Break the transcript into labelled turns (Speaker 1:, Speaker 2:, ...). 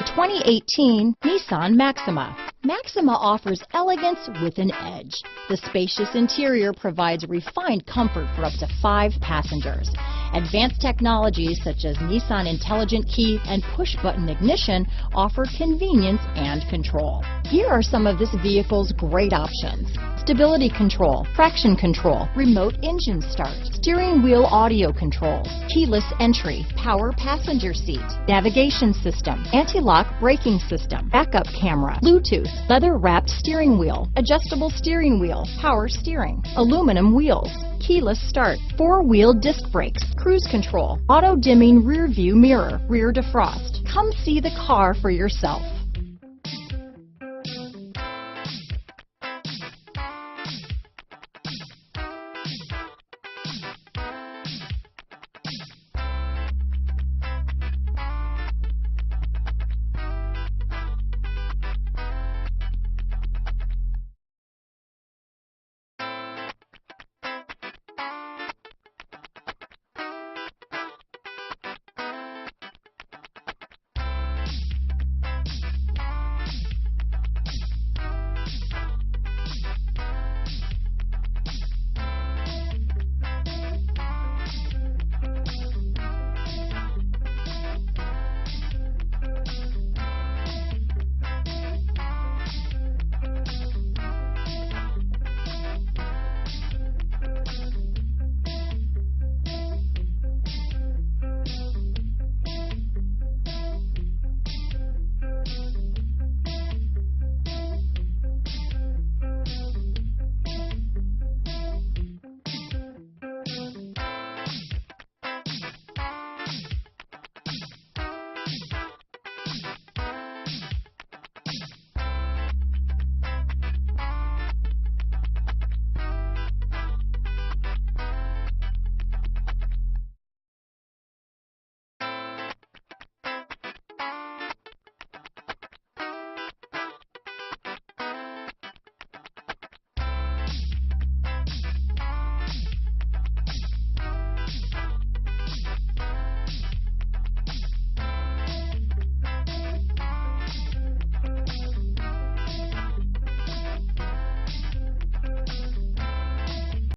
Speaker 1: 2018 Nissan Maxima. Maxima offers elegance with an edge. The spacious interior provides refined comfort for up to 5 passengers. Advanced technologies such as Nissan Intelligent Key and push-button ignition offer convenience and control. Here are some of this vehicle's great options: stability control, traction control, remote engine start, steering wheel audio controls, keyless entry, power passenger seat, navigation system, anti-lock braking system, backup camera, Bluetooth, leather-wrapped steering wheel, adjustable steering wheel, power steering, aluminum wheels, keyless start, 4-wheel disc brakes, cruise control, auto-dimming rear view mirror, rear defrost. Come see the car for yourself.